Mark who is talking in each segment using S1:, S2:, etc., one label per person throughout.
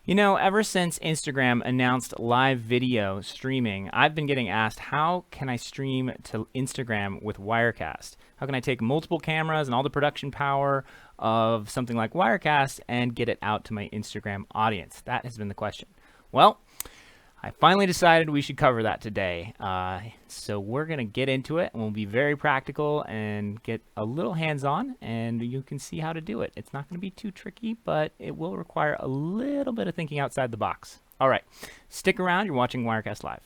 S1: You know, ever since Instagram announced live video streaming, I've been getting asked, how can I stream to Instagram with Wirecast? How can I take multiple cameras and all the production power of something like Wirecast and get it out to my Instagram audience? That has been the question. Well, I finally decided we should cover that today. So we're going to get into it, and we'll be very practical and get a little hands-on, and you can see how to do it. It's not going to be too tricky, but it will require a little bit of thinking outside the box. All right, stick around. You're watching Wirecast Live.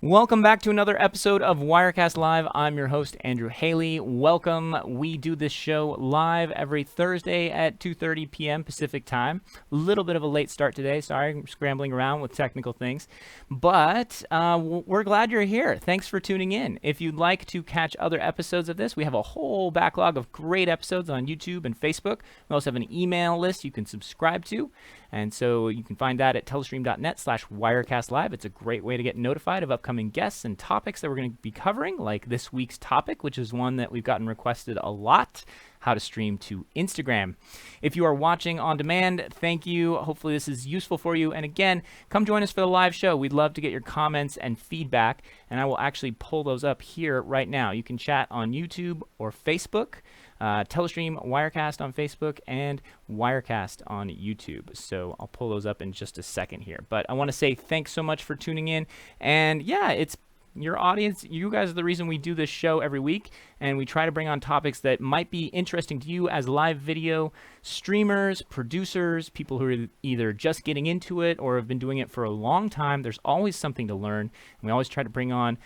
S1: Welcome back to another episode of Wirecast Live. I'm your host, Andrew Haley. Welcome. We do this show live every Thursday at 2:30 p.m. Pacific time. A little bit of a late start today. Sorry, I'm scrambling around with technical things. But we're glad you're here. Thanks for tuning in. If you'd like to catch other episodes of this, we have a whole backlog of great episodes on YouTube and Facebook. We also have an email list you can subscribe to. And so you can find that at telestream.net/wirecastlive. It's a great way to get notified of upcoming guests and topics that we're going to be covering, like this week's topic, which is one that we've gotten requested a lot: how to stream to Instagram. If you are watching on demand, thank you. Hopefully this is useful for you. And again, come join us for the live show. We'd love to get your comments and feedback, and I will actually pull those up here right now. You can chat on YouTube or Facebook. Telestream Wirecast on Facebook and Wirecast on YouTube. So I'll pull those up in just a second here. But I want to say thanks so much for tuning in. And yeah, it's your audience. You guys are the reason we do this show every week. And we try to bring on topics that might be interesting to you as live video streamers, producers, people who are either just getting into it or have been doing it for a long time. There's always something to learn. And we always try to bring on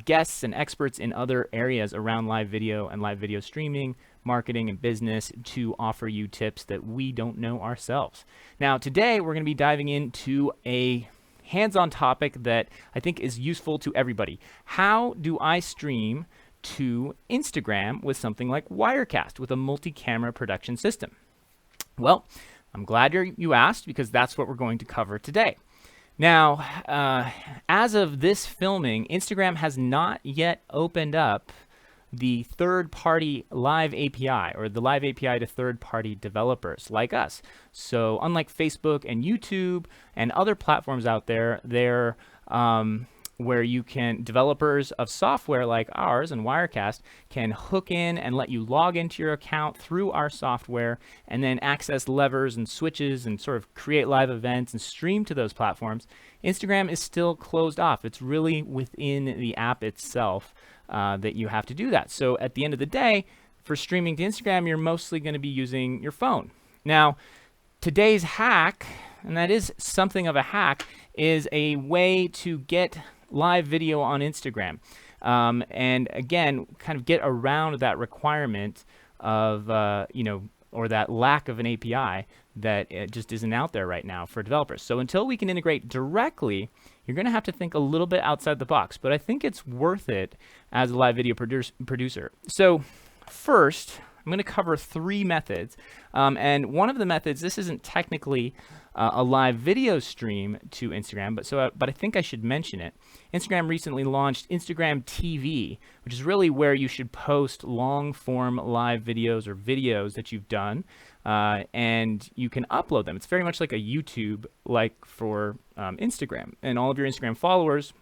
S1: guests and experts in other areas around live video and live video streaming, marketing, and business to offer you tips that we don't know ourselves. Now, today we're going to be diving into a hands-on topic that I think is useful to everybody. How do I stream to Instagram with something like Wirecast, with a multi-camera production system? Well, I'm glad you asked, because that's what we're going to cover today. Now, as of this filming, Instagram has not yet opened up the third-party live API, or the live API to third-party developers like us. So unlike Facebook and YouTube and other platforms out there, where you can, developers of software like ours and Wirecast can hook in and let you log into your account through our software and then access levers and switches and sort of create live events and stream to those platforms. Instagram is still closed off. It's really within the app itself that you have to do that. So at the end of the day, for streaming to Instagram, you're mostly going to be using your phone. Now, today's hack, and that is something of a hack, is a way to get live video on Instagram. And again, kind of get around that requirement of, or that lack of an API that it just isn't out there right now for developers. So until we can integrate directly, you're going to have to think a little bit outside the box, but I think it's worth it as a live video producer. So first, I'm going to cover three methods. And one of the methods, this isn't technically a live video stream to Instagram, but I think I should mention it. Instagram recently launched Instagram TV, which is really where you should post long-form live videos or videos that you've done, and you can upload them. It's very much like a YouTube, like for Instagram, and all of your Instagram followers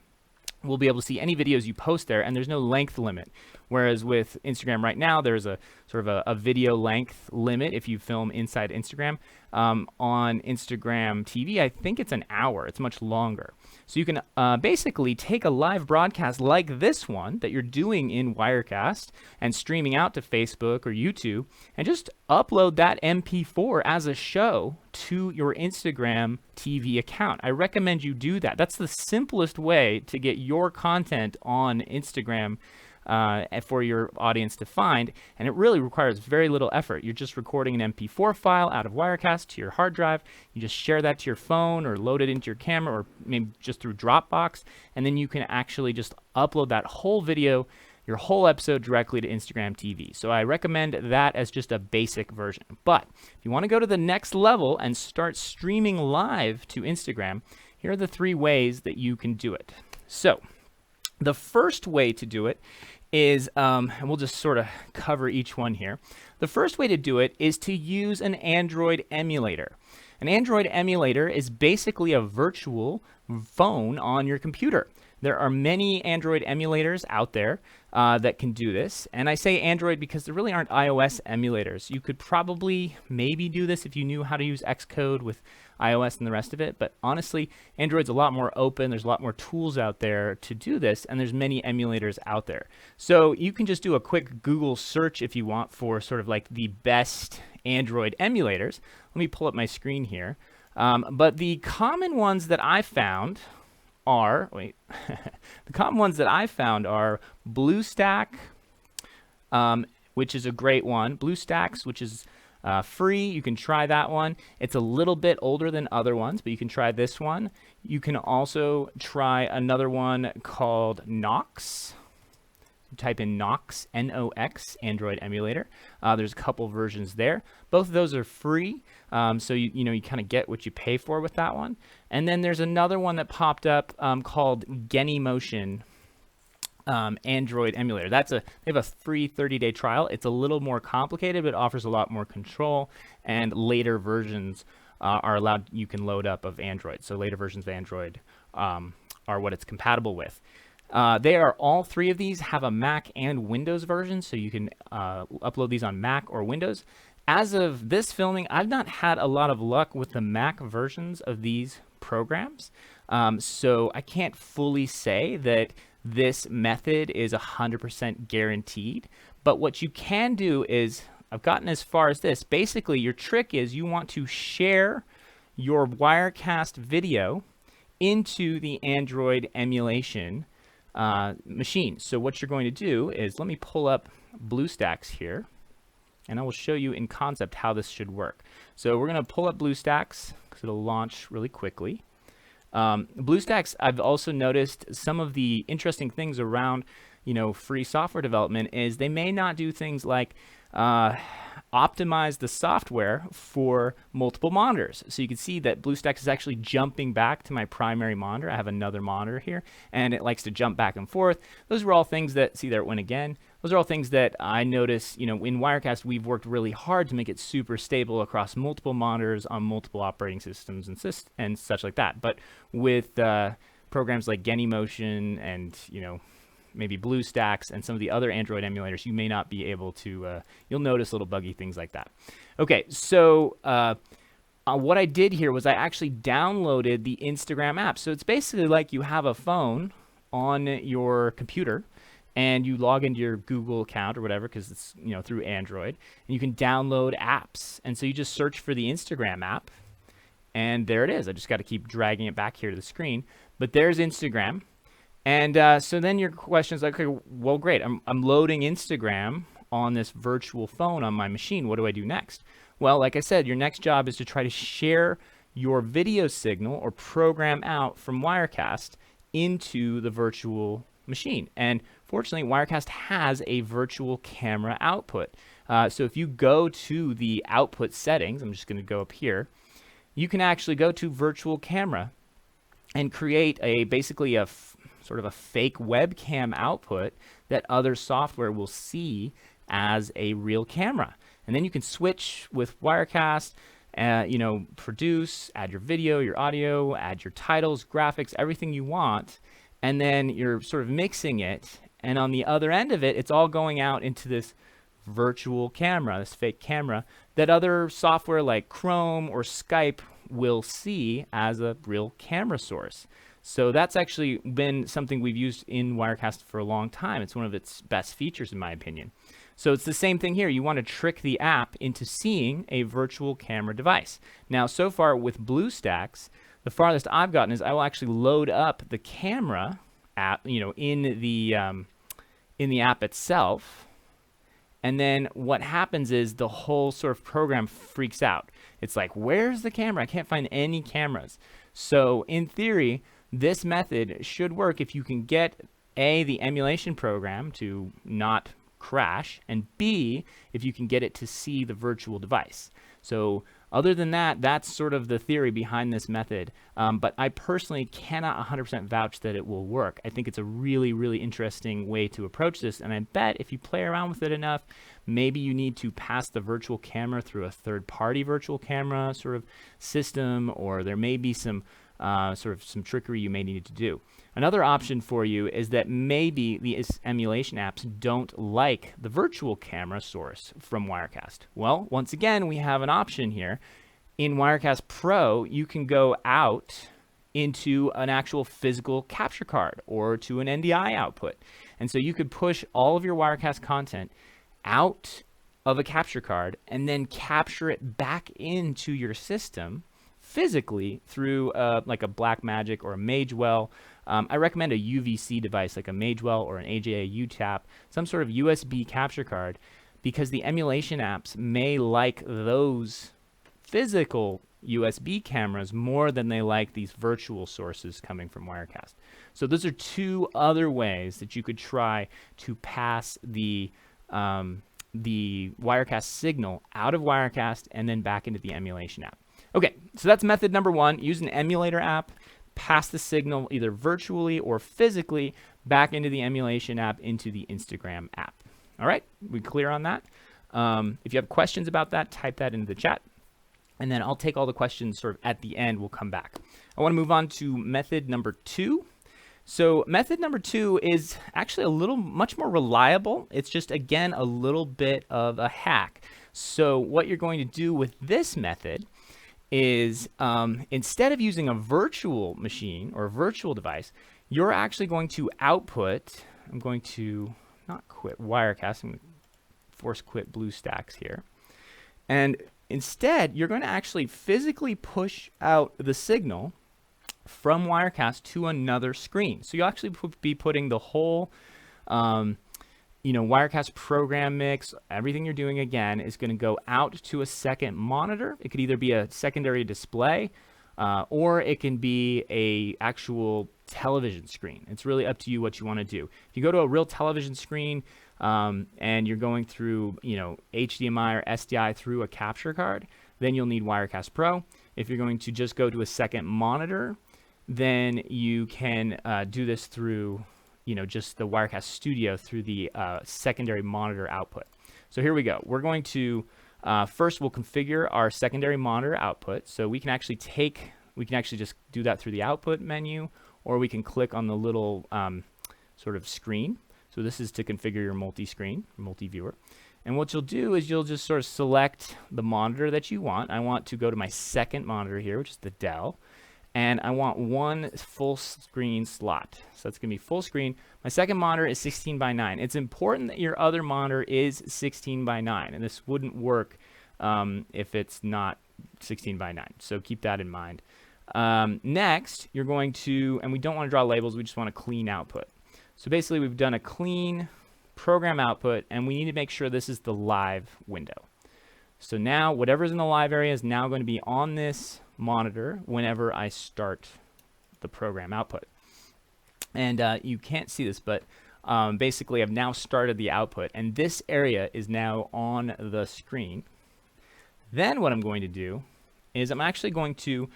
S1: will be able to see any videos you post there, and there's no length limit. Whereas with Instagram right now, there's a sort of a video length limit if you film inside Instagram. On Instagram TV, I think it's an hour. It's much longer. So you can basically take a live broadcast like this one that you're doing in Wirecast and streaming out to Facebook or YouTube, and just upload that MP4 as a show to your Instagram TV account. I recommend you do that. That's the simplest way to get your content on Instagram for your audience to find, and it really requires very little effort. You're just recording an MP4 file out of Wirecast to your hard drive. You just share that to your phone or load it into your camera, or maybe just through Dropbox, and then you can actually just upload that whole video, your whole episode, directly to Instagram TV. So I recommend that as just a basic version. But if you want to go to the next level and start streaming live to Instagram, here are the 3 ways that you can do it. So the first way to do it is, and we'll just sort of cover each one here. The first way to do it is to use an Android emulator. An Android emulator is basically a virtual phone on your computer. There are many Android emulators out there that can do this. And I say Android because there really aren't iOS emulators. You could probably maybe do this if you knew how to use Xcode with iOS and the rest of it. But honestly, Android's a lot more open. There's a lot more tools out there to do this, and there's many emulators out there. So you can just do a quick Google search if you want for sort of like the best Android emulators. Let me pull up my screen here. But the common ones that I found are, the common ones that I found are BlueStack, which is a great one. BlueStacks, which is free. You can try that one. It's a little bit older than other ones, but you can try this one. You can also try another one called Nox. Type in Nox, N-O-X, Android emulator. There's a couple versions there. Both of those are free, so you kind of get what you pay for with that one. And then there's another one that popped up called Genymotion Android emulator. They have a free 30-day trial. It's a little more complicated, but it offers a lot more control, and later versions are allowed. You can load up of Android. So later versions of Android are what it's compatible with. All 3 of these have a Mac and Windows version, so you can upload these on Mac or Windows. As of this filming, I've not had a lot of luck with the Mac versions of these programs, so I can't fully say that this method is 100% guaranteed. But what you can do is, I've gotten as far as this. Basically, your trick is you want to share your Wirecast video into the Android emulation machine. So what you're going to do is, let me pull up BlueStacks here, and I will show you in concept how this should work. So we're going to pull up BlueStacks because it'll launch really quickly. BlueStacks, I've also noticed some of the interesting things around, free software development is they may not do things like optimize the software for multiple monitors. So you can see that BlueStacks is actually jumping back to my primary monitor. I have another monitor here, and it likes to jump back and forth. Those were all things that, see there it went again. Those are all things that I notice, in Wirecast, we've worked really hard to make it super stable across multiple monitors on multiple operating systems and such like that. But with programs like Genymotion and, maybe BlueStacks and some of the other Android emulators, you may not be able to, you'll notice little buggy things like that. Okay, so what I did here was I actually downloaded the Instagram app. So it's basically like you have a phone on your computer, and you log into your Google account or whatever, because it's through Android, and you can download apps. And so you just search for the Instagram app, and there it is. I just got to keep dragging it back here to the screen, but there's Instagram. And so then your question is like, okay, well, great. I'm loading Instagram on this virtual phone on my machine. What do I do next? Well, like I said, your next job is to try to share your video signal or program out from Wirecast into the virtual machine. And fortunately, Wirecast has a virtual camera output. So if you go to the output settings, I'm just going to go up here, you can actually go to virtual camera and create basically a sort of a fake webcam output that other software will see as a real camera. And then you can switch with Wirecast, produce, add your video, your audio, add your titles, graphics, everything you want, and then you're sort of mixing it, and on the other end of it, it's all going out into this virtual camera, this fake camera, that other software like Chrome or Skype will see as a real camera source. So that's actually been something we've used in Wirecast for a long time. It's one of its best features, in my opinion. So it's the same thing here. You want to trick the app into seeing a virtual camera device. Now, so far with BlueStacks, the farthest I've gotten is I will actually load up the camera app, in in the app itself. And then what happens is the whole sort of program freaks out. It's like, where's the camera? I can't find any cameras. So in theory, this method should work if you can get A, the emulation program to not crash, and B, if you can get it to see the virtual device. So other than that, that's sort of the theory behind this method. But I personally cannot 100% vouch that it will work. I think it's a really, really interesting way to approach this. And I bet if you play around with it enough, maybe you need to pass the virtual camera through a third-party virtual camera sort of system, or there may be some sort of some trickery you may need to do. Another option for you is that maybe these emulation apps don't like the virtual camera source from Wirecast. Well, once again, we have an option here. In Wirecast Pro, you can go out into an actual physical capture card or to an NDI output. And so you could push all of your Wirecast content out of a capture card and then capture it back into your system physically through like a Blackmagic or a Magewell. I recommend a UVC device like a Magewell or an AJA U-Tap, some sort of USB capture card, because the emulation apps may like those physical USB cameras more than they like these virtual sources coming from Wirecast. So those are two other ways that you could try to pass the Wirecast signal out of Wirecast and then back into the emulation app. Okay, so that's method number one. Use an emulator app, pass the signal either virtually or physically back into the emulation app into the Instagram app. All right, we clear on that? If you have questions about that, type that into the chat, and then I'll take all the questions sort of at the end. We'll come back. I want to move on to method number two. So method number two is actually much more reliable. It's just, again, a little bit of a hack. So what you're going to do with this method is instead of using a virtual machine or a virtual device, you're actually going to output. I'm going to not quit Wirecast. I'm going to force quit BlueStacks here. And instead, you're going to actually physically push out the signal from Wirecast to another screen. So you'll actually be putting the whole Wirecast program mix, everything you're doing again is going to go out to a second monitor. It could either be a secondary display or it can be a actual television screen. It's really up to you what you want to do. If you go to a real television screen and you're going through HDMI or SDI through a capture card, then you'll need Wirecast Pro. If you're going to just go to a second monitor, then you can do this through just the Wirecast Studio through the secondary monitor output. So here we go. We're going to first we'll configure our secondary monitor output. So we can actually just do that through the output menu, or we can click on the little sort of screen. So this is to configure your multi-screen, multi-viewer. And what you'll do is you'll just sort of select the monitor that you want. I want to go to my second monitor here, which is the Dell. And I want one full screen slot. So that's going to be full screen. My second monitor is 16 by 9. It's important that your other monitor is 16 by 9. And this wouldn't work if it's not 16 by 9. So keep that in mind. Next, you're going to, and we don't want to draw labels, we just want a clean output. So basically, we've done a clean program output, and we need to make sure this is the live window. So now, whatever's in the live area is now going to be on this monitor whenever I start the program output. And you can't see this, but basically I've now started the output, and this area is now on the screen. Then what I'm going to do is I'm actually going to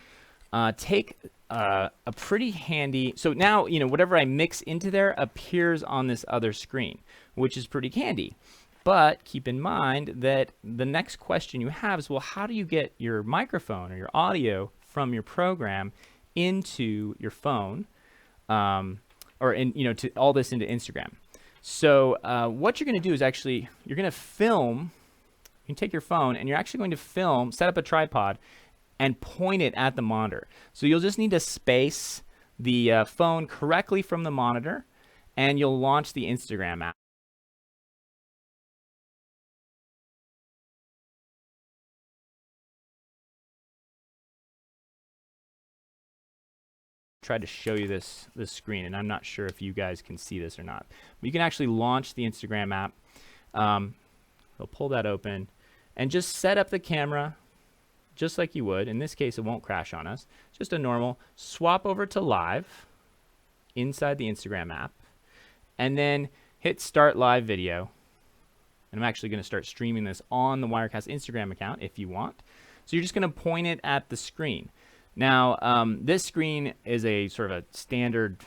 S1: take a pretty handy, so now whatever I mix into there appears on this other screen, which is pretty handy. But keep in mind that the next question you have is, well, how do you get your microphone or your audio from your program into your phone, or to all this into Instagram? So what you're going to do is actually you're going to film. You can take your phone and you're actually going to film, set up a tripod, and point it at the monitor. So you'll just need to space the phone correctly from the monitor, and you'll launch the Instagram app. tried to show you this screen, and I'm not sure if you guys can see this or not. But you can actually launch the Instagram app. We'll pull that open and just set up the camera just like you would. In this case, it won't crash on us. Just a normal swap over to live inside the Instagram app, and then hit start live video. And I'm actually going to start streaming this on the Wirecast Instagram account if you want. So you're just going to point it at the screen. Now, this screen is a sort of a standard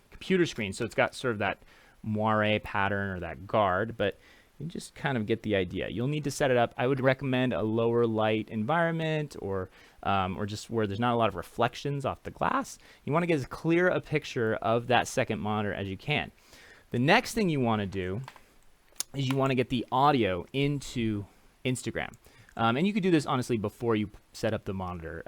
S1: computer screen, so it's got sort of that moire pattern or that guard, but you just kind of get the idea. You'll need to set it up. I would recommend a lower light environment, or just where there's not a lot of reflections off the glass. You want to get as clear a picture of that second monitor as you can. The next thing you want to do is you want to get the audio into Instagram. And you could do this honestly before you set up the monitor.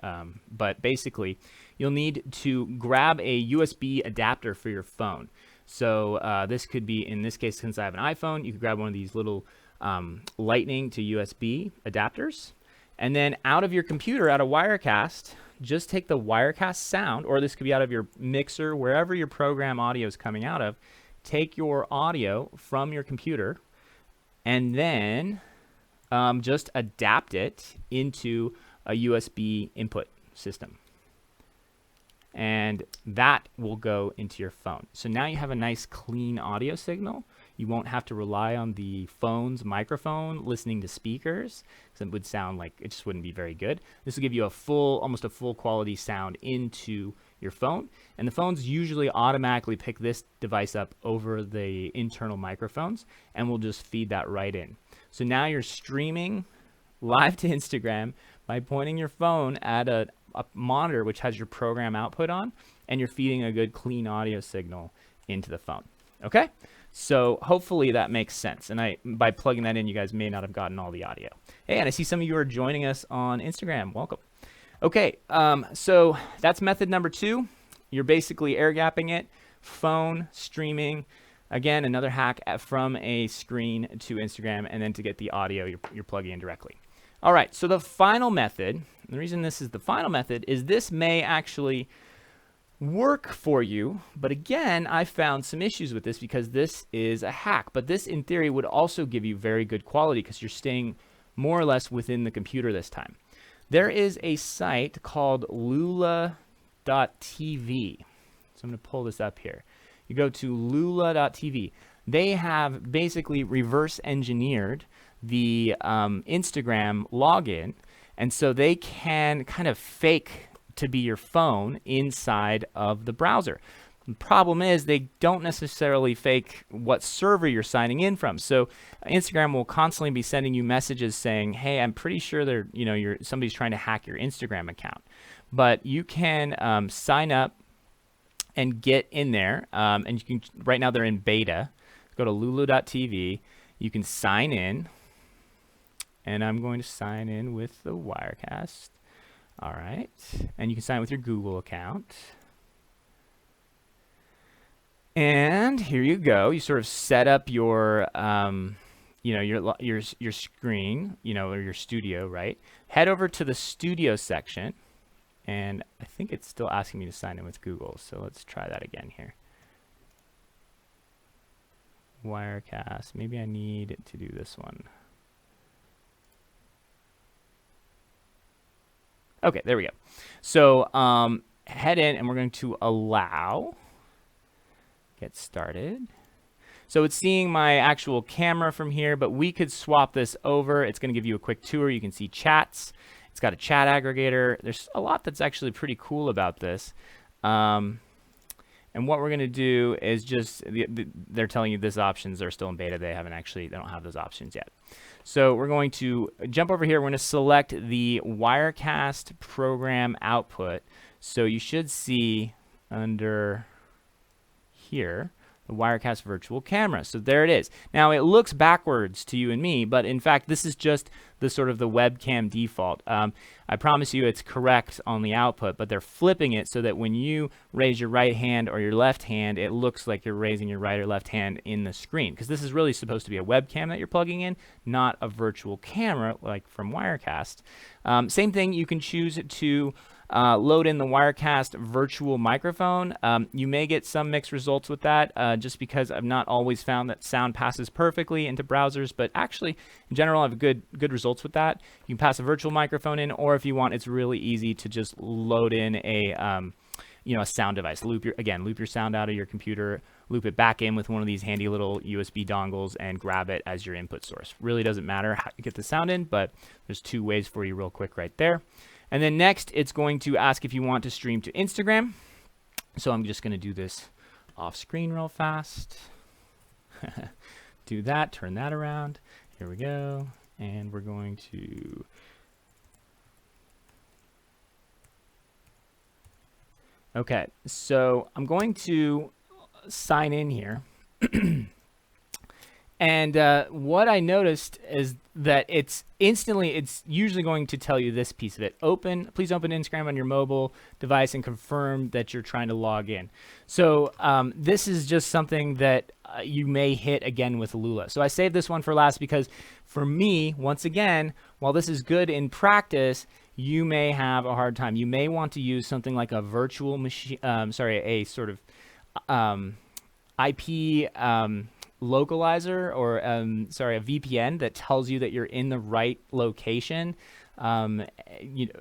S1: But basically, you'll need to grab a USB adapter for your phone. So this could be, in this case, since I have an iPhone, you could grab one of these little Lightning to USB adapters. And then out of your computer, out of Wirecast, just take the Wirecast sound, or this could be out of your mixer, wherever your program audio is coming out of. Take your audio from your computer, and then just adapt it into a USB input system. And that will go into your phone. So now you have a nice clean audio signal. You won't have to rely on the phone's microphone listening to speakers, because it would sound like it just wouldn't be very good. This will give you a full, almost a full quality sound into your phone. And the phones usually automatically pick this device up over the internal microphones and will just feed that right in. So now you're streaming live to Instagram by pointing your phone at a monitor which has your program output on, and you're feeding a good clean audio signal into the phone. Okay? So hopefully that makes sense. And by plugging that in, you guys may not have gotten all the audio. Hey, and I see some of you are joining us on Instagram. Welcome. Okay, so that's method number 2. You're basically air gapping it, phone, streaming. Again, another hack from a screen to Instagram, and then to get the audio, you're plugging in directly. All right, so the final method, the reason this is the final method is this may actually work for you, but again, I found some issues with this because this is a hack. But this, in theory, would also give you very good quality because you're staying more or less within the computer this time. There is a site called Lulu TV. So I'm going to pull this up here. You go to Lulu.tv. They have basically reverse engineered the Instagram login, and so they can kind of fake to be your phone inside of the browser. The problem is they don't necessarily fake what server you're signing in from. So Instagram will constantly be sending you messages saying, "Hey, I'm pretty sure somebody's trying to hack your Instagram account." But you can sign up and get in there, and you can. Right now they're in beta. Go to Lulu.tv. You can sign in, and I'm going to sign in with the Wirecast. All right, and you can sign with your Google account. And here you go. You sort of set up your, your screen, or your studio, right? Head over to the studio section, and I think it's still asking me to sign in with Google. So let's try that again here. Wirecast. Maybe I need to do this one. Okay, there we go. So head in, and we're going to allow. Get started. So it's seeing my actual camera from here, but we could swap this over. It's going to give you a quick tour. You can see chats. It's got a chat aggregator. There's a lot that's actually pretty cool about this. And what we're going to do is just, they're telling you these options are still in beta. They don't have those options yet. So we're going to jump over here. We're going to select the Wirecast program output. So you should see under here the Wirecast virtual camera. So there it is. Now it looks backwards to you and me, but in fact this is just the sort of the webcam default. I promise you it's correct on the output, but they're flipping it so that when you raise your right hand or your left hand, it looks like you're raising your right or left hand in the screen, because this is really supposed to be a webcam that you're plugging in, not a virtual camera like from Wirecast. Same thing, you can choose to load in the Wirecast virtual microphone. You may get some mixed results with that, just because I've not always found that sound passes perfectly into browsers, but actually, in general, I have good results with that. You can pass a virtual microphone in, or if you want, it's really easy to just load in a a sound device. Loop your sound out of your computer, loop it back in with one of these handy little USB dongles, and grab it as your input source. Really doesn't matter how you get the sound in, but there's 2 ways for you real quick right there. And then next, it's going to ask if you want to stream to Instagram. So I'm just going to do this off screen real fast. Do that, turn that around. Here we go. And we're going to okay, so I'm going to sign in here. And what I noticed is that it's usually going to tell you this piece of it. Please open Instagram on your mobile device and confirm that you're trying to log in. So this is just something that you may hit again with Lulu. So I saved this one for last because for me, once again, while this is good in practice, you may have a hard time. You may want to use something like a virtual machine, a sort of IP localizer, or a VPN that tells you that you're in the right location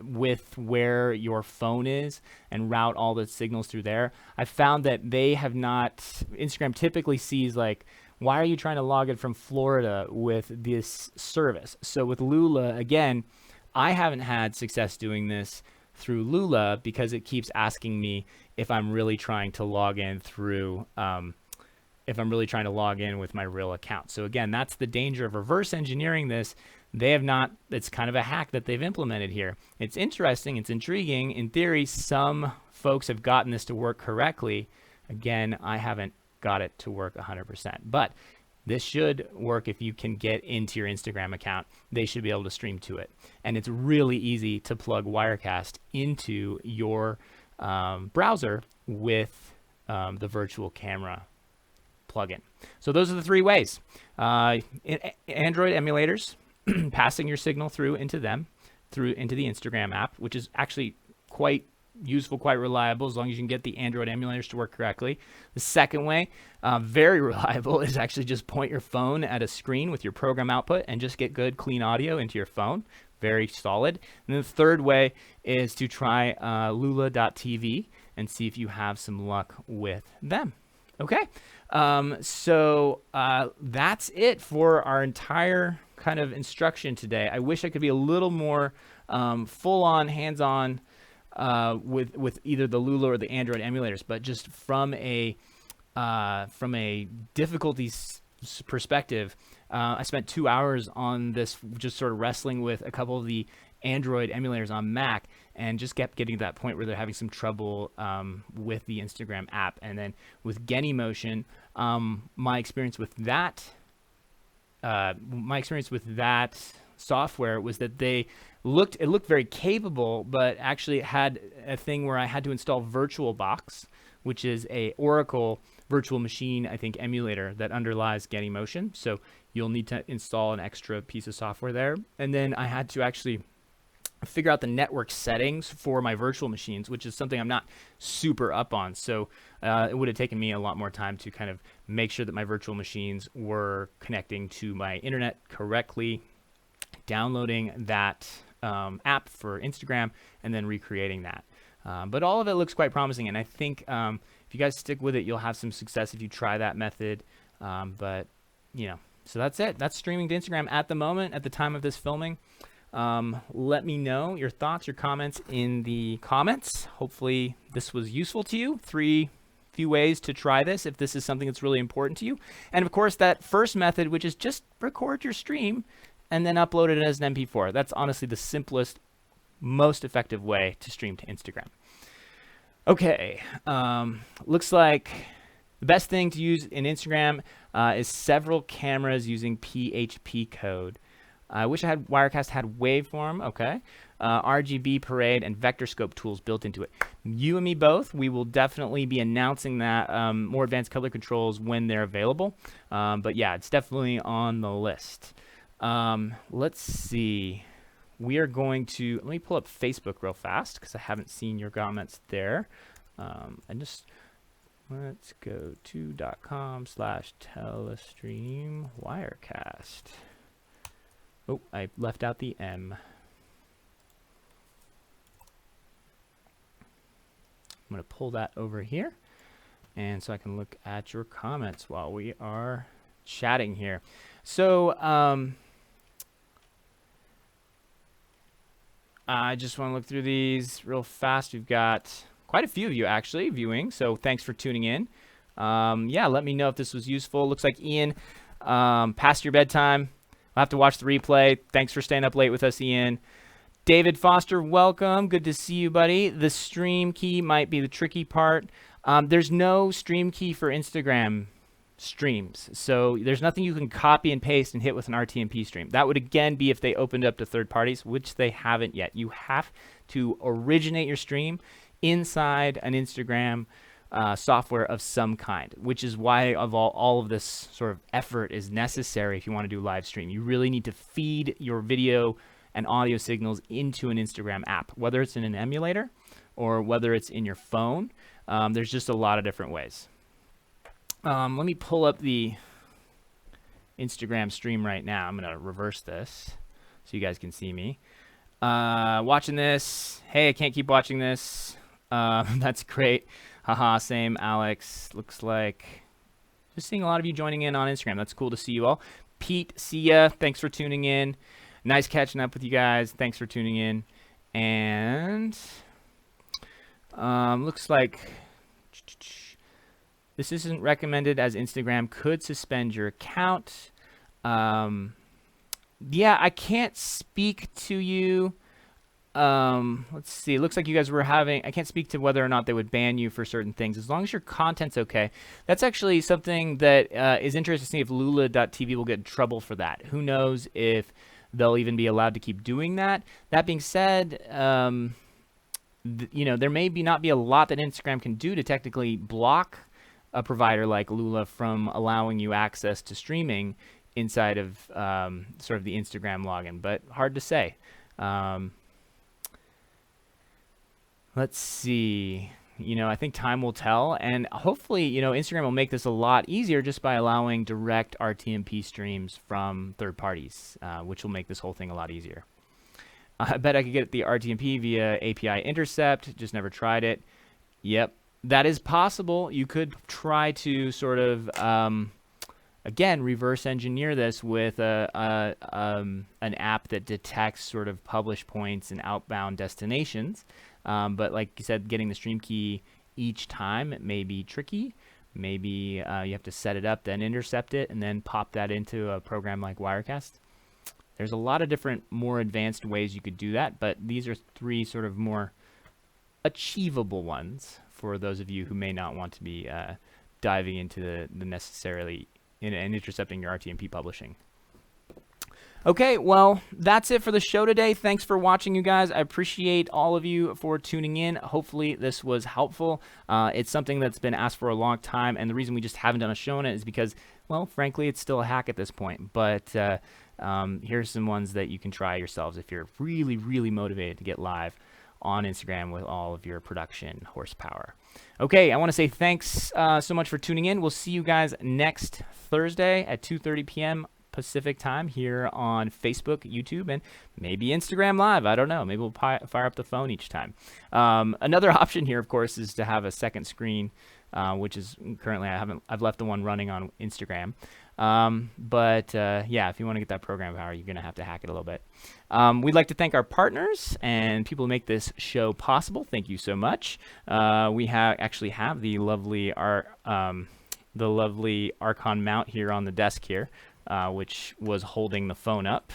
S1: with where your phone is, and route all the signals through there. I found that they have not, Instagram typically sees like, why are you trying to log in from Florida with this service? So with Lulu, again, I haven't had success doing this through Lulu because it keeps asking me if I'm really trying to log in through with my real account. So again, that's the danger of reverse engineering this. They have not, it's kind of a hack that they've implemented here. It's interesting, it's intriguing. In theory, some folks have gotten this to work correctly. Again, I haven't got it to work 100%, but this should work if you can get into your Instagram account. They should be able to stream to it. And it's really easy to plug Wirecast into your browser with the virtual camera plugin. So those are the 3 ways. Android emulators, passing your signal through into the Instagram app, which is actually quite useful, quite reliable, as long as you can get the Android emulators to work correctly. The second way, very reliable, is actually just point your phone at a screen with your program output and just get good, clean audio into your phone. Very solid. And the third way is to try Lulu.TV and see if you have some luck with them. Okay, so that's it for our entire kind of instruction today. I wish I could be a little more full-on, hands-on with either the Lulu or the Android emulators, but just from a difficulty perspective, I spent 2 hours on this, just sort of wrestling with a couple of the Android emulators on Mac, and just kept getting to that point where they're having some trouble with the Instagram app. And then with Genymotion, my experience with that software was that it looked very capable, but actually it had a thing where I had to install VirtualBox, which is a Oracle virtual machine, I think, emulator that underlies Genymotion. So you'll need to install an extra piece of software there. And then I had to actually figure out the network settings for my virtual machines, which is something I'm not super up on. So it would have taken me a lot more time to kind of make sure that my virtual machines were connecting to my internet correctly, downloading that app for Instagram, and then recreating that. But all of it looks quite promising, and I think if you guys stick with it, you'll have some success if you try that method. But so that's it. That's streaming to Instagram at the moment, at the time of this filming. Let me know your thoughts, your comments in the comments. Hopefully this was useful to you. 3 few ways to try this if this is something that's really important to you. And of course, that first method, which is just record your stream and then upload it as an MP4. That's honestly the simplest, most effective way to stream to Instagram. Okay, looks like the best thing to use in Instagram is several cameras using PHP code. I wish Wirecast had waveform. Okay. RGB parade and vector scope tools built into it. You and me both. We will definitely be announcing that more advanced color controls when they're available. But yeah, it's definitely on the list. Let's see. we are going to, let me pull up Facebook real fast because I haven't seen your comments there. And just, let's go to .com/telestream Wirecast. Oh, I left out the M. I'm going to pull that over here, and so I can look at your comments while we are chatting here. So I just want to look through these real fast. We've got quite a few of you actually viewing, so thanks for tuning in. Yeah, let me know if this was useful. Looks like Ian, past your bedtime. I'll have to watch the replay. Thanks for staying up late with us, Ian. David Foster, welcome. Good to see you, buddy. The stream key might be the tricky part. There's no stream key for Instagram streams, so there's nothing you can copy and paste and hit with an RTMP stream. That would again be if they opened up to third parties, which they haven't yet. You have to originate your stream inside an Instagram software of some kind, which is why of all of this sort of effort is necessary if you want to do live stream. You really need to feed your video and audio signals into an Instagram app, whether it's in an emulator or whether it's in your phone. There's just a lot of different ways. Let me pull up the Instagram stream right now. I'm going to reverse this so you guys can see me. Watching this. Hey, I can't keep watching this. That's great. Haha, same, Alex. Looks like just seeing a lot of you joining in on Instagram. That's cool to see you all. Pete, see ya. Thanks for tuning in. Nice catching up with you guys. Thanks for tuning in. And looks like this isn't recommended as Instagram could suspend your account. Yeah, I can't speak to you. Let's see. It looks like you guys were having, I can't speak to whether or not they would ban you for certain things. As long as your content's okay. That's actually something that is interesting to see if Lulu TV will get in trouble for that. Who knows if they'll even be allowed to keep doing that. That being said, you know, there may not be a lot that Instagram can do to technically block a provider like Lulu from allowing you access to streaming inside of sort of the Instagram login, but hard to say. Let's see. You know, I think time will tell, and hopefully, you know, Instagram will make this a lot easier just by allowing direct RTMP streams from third parties, which will make this whole thing a lot easier. I bet I could get the RTMP via API intercept, just never tried it. Yep, that is possible. You could try to sort of, again, reverse engineer this with an app that detects sort of publish points and outbound destinations. But like you said, getting the stream key each time, it may be tricky. Maybe you have to set it up, then intercept it, and then pop that into a program like Wirecast. There's a lot of different, more advanced ways you could do that, but these are three sort of more achievable ones for those of you who may not want to be diving into the necessarily and intercepting your RTMP publishing. Okay, well, that's it for the show today. Thanks for watching, you guys. I appreciate all of you for tuning in. Hopefully this was helpful. It's something that's been asked for a long time, and the reason we just haven't done a show on it is because, well, frankly, it's still a hack at this point. But here's some ones that you can try yourselves if you're really, really motivated to get live on Instagram with all of your production horsepower. Okay, I want to say thanks so much for tuning in. We'll see you guys next Thursday at 2:30 p.m. Pacific time here on Facebook, YouTube, and maybe Instagram Live. I don't know. Maybe we'll fire up the phone each time. Another option here, of course, is to have a second screen, which is currently I've left the one running on Instagram. But yeah, if you want to get that program power, you're going to have to hack it a little bit. We'd like to thank our partners and people who make this show possible. Thank you so much. We actually have the lovely Archon mount here on the desk here. Which was holding the phone up.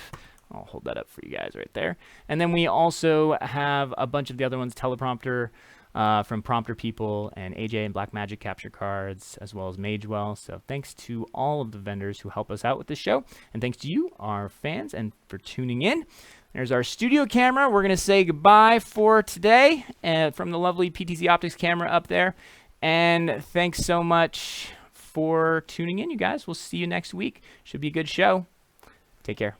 S1: I'll hold that up for you guys right there. And then we also have a bunch of the other ones, teleprompter from Prompter People and AJ and Blackmagic capture cards, as well as Magewell. So thanks to all of the vendors who help us out with this show. And thanks to you, our fans, and for tuning in. There's our studio camera. We're going to say goodbye for today from the lovely PTZ Optics camera up there. And thanks so much for tuning in, you guys. We'll see you next week. Should be a good show. Take care.